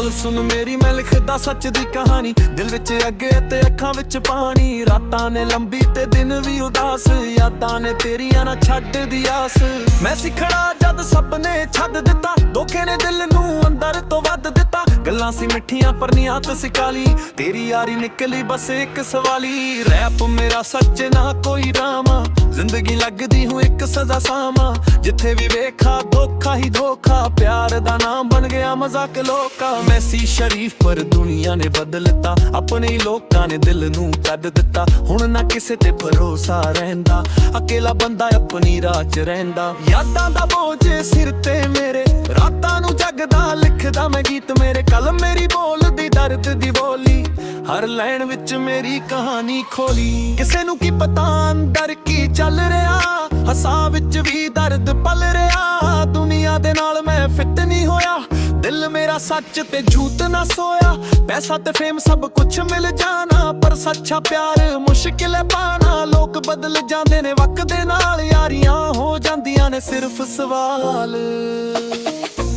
ਗੱਲ ਸੁਣ ਮੇਰੀ, ਮੈਂ ਲਿਖਦਾ ਸੱਚ ਦੀ ਕਹਾਣੀ। ਦਿਲ ਵਿੱਚ ਅੱਗੇ ਤੇ ਅੱਖਾਂ ਵਿੱਚ ਪਾਣੀ। ਰਾਤਾਂ ਨੇ ਲੰਬੀ ਤੇ ਦਿਨ ਵੀ ਉਦਾਸ, ਯਾਦਾਂ ਨੇ ਤੇਰੀਆਂ ਨਾ ਛੱਡਦੀ ਆਸ। ਮੈਂ ਸਿਖੜਾ ਜਦ ਸਭ ਨੇ ਛੱਡ ਦਿੱਤਾ, ਧੋਖੇ ਨੇ ਦਿਲ ਨੂੰ ਅੰਦਰ ਤੋਂ ਵੱਧ ਦਿੱਤਾ। ਗੱਲਾਂ ਸੀ ਮਿੱਠੀਆਂ ਪਰ ਨਿਆਤ ਸੀ ਕਾਲੀ, ਤੇਰੀ ਯਾਰੀ ਨਿਕਲੀ ਬਸ ਇੱਕ ਸਵਾਲੀ। ਰੈਪ ਮੇਰਾ ਸੱਚ ਨਾ ਕੋਈ ਡਰਾਮਾ, ਜ਼ਿੰਦਗੀ ਲੱਗਦੀ ਹੂੰ ਇੱਕ ਸਜ਼ਾ ਸਾਮਾ। ਜਿੱਥੇ ਵੀ ਵੇਖਾ ਧੋਖਾ ਹੀ ਧੋਖਾ, ਪਿਆਰ ਦਾ ਨਾਮ ਬਣ ਗਿਆ ਮਜ਼ਾਕ ਲੋਕਾਂ। ਮੈਂ ਸੀ ਸ਼ਰੀਫ ਪਰ ਦੁਨੀਆ ਨੇ ਬਦਲਤਾ, ਆਪਣੇ ਹੀ ਲੋਕਾਂ ਨੇ ਦਿਲ ਨੂੰ ਕੱਢ ਦਿੱਤਾ। ਹੁਣ ਨਾ ਕਿਸੇ ਤੇ ਭਰੋਸਾ ਰਹਿੰਦਾ, ਅਕੇਲਾ ਬੰਦਾ ਆਪਣੀ ਰਾਹ 'ਚ ਰਹਿੰਦਾ। ਯਾਦਾਂ ਦਾ ਬੋਝ ਸਿਰ ਤੇ ਮੇਰੇ, ਰਾਤਾਂ ਨੂੰ ਜਗਦਾ ਲਿਖਦਾ ਮੈਂ ਗੀਤ ਮੇਰੇ। ਕਲਮ ਮੇਰੀ ਬੋਲਦੀ ਦਰਦ ਦੀ ਬੋਲੀ, ਹਰ ਲਾਈਨ ਵਿੱਚ ਮੇਰੀ ਕਹਾਣੀ ਖੋਲੀ। ਕਿਸੇ ਨੂੰ ਕੀ ਪਤਾ ਅੰਦਰ ਕੀ ਚੱਲ ਰਿਹਾ, ਹੱਸਾਂ ਵਿੱਚ ਵੀ ਦਰਦ ਪਲ ਰਿਹਾ। ਦੁਨੀਆ ਦੇ ਨਾਲ ਮੈਂ ਫਿੱਟ ਨਹੀਂ ਹੋਇਆ, ਦਿਲ ਮੇਰਾ ਸੱਚ ਤੇ ਝੂਠ ਨਾ ਸੋਇਆ। ਪੈਸਾ ਤੇ ਫੇਮ ਸਭ ਕੁਝ ਮਿਲ ਜਾਣਾ, ਪਰ ਸੱਚਾ ਪਿਆਰ ਮੁਸ਼ਕਿਲ ਹੈ ਪਾਣਾ। ਲੋਕ ਬਦਲ ਜਾਂਦੇ ਨੇ ਵਕਤ ਦੇ ਨਾਲ, ਯਾਰੀਆਂ ਹੋ ਜਾਂਦੀਆਂ ਨੇ ਸਿਰਫ ਸਵਾਲ।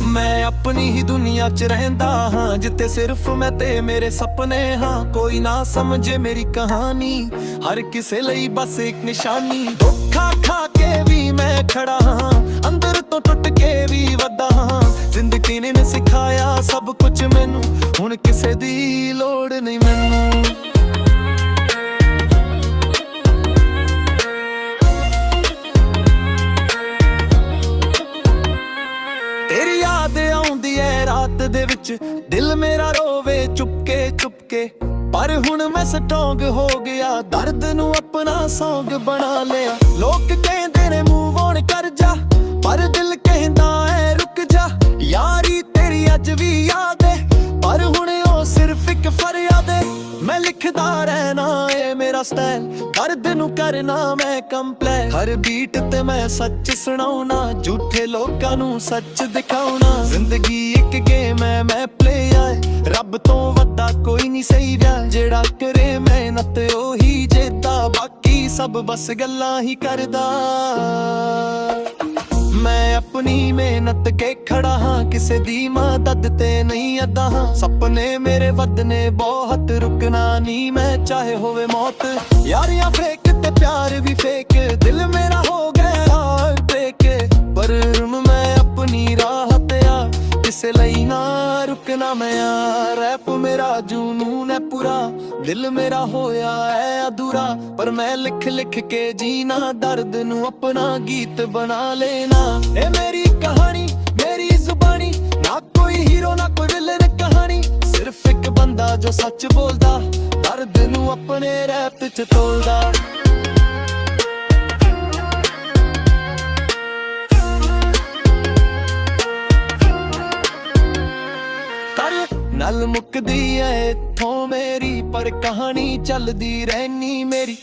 ਮੈਂ ਆਪਣੀ ਹੀ ਦੁਨੀਆ 'ਚ ਰਹਿੰਦਾ ਹਾਂ, ਜਿੱਥੇ ਸਿਰਫ ਮੈਂ ਤੇ ਮੇਰੇ ਸੁਪਨੇ ਹਾਂ। ਕੋਈ ਨਾ ਸਮਝੇ ਮੇਰੀ ਕਹਾਣੀ, ਹਰ ਕਿਸੇ ਲਈ ਬਸ ਇੱਕ ਨਿਸ਼ਾਨੀ। ਧੋਖਾ ਖਾ ਕੇ ਵੀ ਮੈਂ ਖੜਾ ਹਾਂ, ਅੰਦਰ ਤੋਂ ਟੁੱਟ ਕੇ ਵੀ ਵੱਧਾ ਹਾਂ। ਜ਼ਿੰਦਗੀ ਨੇ ਸਿਖਾਇਆ ਸਭ ਕੁਝ ਮੈਨੂੰ, ਹੁਣ ਕਿਸੇ ਦੀ ਲੋੜ ਨਹੀਂ ਮੈਨੂੰ। ਤੇਰੀ ਯਾਦ ਆਉਂਦੀ ਐ ਰਾਤ ਦੇ ਵਿੱਚ, ਦਿਲ ਮੇਰਾ ਰੋਵੇ ਚੁਪਕੇ ਚੁਪਕੇ। ਪਰ ਹੁਣ ਮੈਂ ਸਟਰੋਂਗ ਹੋ ਗਿਆ, ਦਰਦ ਨੂੰ ਆਪਣਾ ਸੌਂਗ ਬਣਾ ਲਿਆ। ਲੋਕ ਕਹਿੰਦੇ ਨੇ ਮੂਵ ਔਨ ਕਰ ਜਾ, ਪਰ ਦਿਲ ਕਹਿੰਦਾ ਐ ਰੁਕ ਜਾ। ਯਾਰੀ ਤੇਰੀ ਅੱਜ ਵੀ ਯਾਦ ਏ, ਪਰ ਹੁਣ ਉਹ ਸਿਰਫ ਇੱਕ ਫਰਿਆਦ ਏ। ਮੈਂ ਲਿਖਦਾ ਰਹਿਣਾ ਏ ਮੇਰਾ ਸਟਾਈਲ, ਦਰਦ ਨੂੰ ਕਰਨਾ ਮੈਂ ਕੰਪਲੇਨ। ਹਰ ਬੀਟ ਤੇ ਮੈਂ ਸੱਚ ਸੁਣਾਉਣਾ, ਝੂਠੇ ਲੋਕਾਂ ਨੂੰ ਸੱਚ ਦਿਖਾਉਣਾ। ਜ਼ਿੰਦਗੀ ਇੱਕ ਗੇਮ ਐ ਮੈਂ ਪਲੇਅਰ, ਰੱਬ ਤੋਂ ਵੱਡਾ ਕੋਈ ਨਹੀਂ ਸਹੀ ਵਿਆ। ਜਿਹੜਾ ਕਰੇ ਮਿਹਨਤ ਉਹੀ ਜਿੱਤਦਾ, ਬਾਕੀ ਸਭ ਬਸ ਗੱਲਾਂ ਹੀ ਕਰਦਾ। ਮੈਂ ਆਪਣੀ ਮਿਹਨਤ ਕੇ ਖੜਾ ਹਾਂ, ਕਿਸੇ ਦੀ ਮਦਦ ਤੇ ਨਹੀਂ ਅੱਦਾ ਹਾਂ। ਸੁਪਨੇ ਮੇਰੇ ਵੱਧਨੇ ਬਹੁਤ, ਰੁਕਣਾ ਨਹੀਂ ਮੈਂ ਚਾਹੇ ਹੋਵੇ ਮੌਤ। ਯਾਰੀਆਂ ਫੇਕ ਤੇ ਪਿਆਰ ਵੀ ਫੇਕ, ਦਿਲ ਮੇਰਾ ਹੋ ਗਿਆ ਹਾਰਟ ਬ੍ਰੇਕ। ਪਰ ਮੈਂ ਆਪਣੀ ਰਾਹ ਤੇ ਆ, ਕਿਸੇ ਲਈ ਨਾ ਰੁਕਣਾ ਮੈਂ ਆ। ਰੈਪ ਮੇਰਾ ਜਨੂਨ ਹੈ ਪੂਰਾ, ਦਿਲ ਮੇਰਾ ਹੋਇਆ ਹੈ ਅਧੂਰਾ। ਪਰ ਮੈਂ ਲਿਖ ਲਿਖ ਕੇ ਜੀਣਾ, ਦਰਦ ਨੂੰ ਆਪਣਾ ਗੀਤ ਬਣਾ ਲੈਣਾ। ਇਹ ਮੇਰੀ ਕਹਾਣੀ ਮੇਰੀ ਜ਼ੁਬਾਨੀ, ਨਾ ਕੋਈ ਹੀਰੋ ਨਾ ਕੋਈ ਵਿਲਨ ਕਹਾਣੀ। ਸਿਰਫ ਇੱਕ ਬੰਦਾ ਜੋ ਸੱਚ ਬੋਲਦਾ, ਦਰਦ ਨੂੰ ਆਪਣੇ ਰੈਪ 'ਚ ਤੋਲਦਾ। ਨਲ ਮੁੱਕਦੀ ਐ ਇੱਥੋਂ ਮੇਰੀ, ਪਰ ਕਹਾਣੀ ਚੱਲਦੀ ਰਹਿਣੀ ਮੇਰੀ।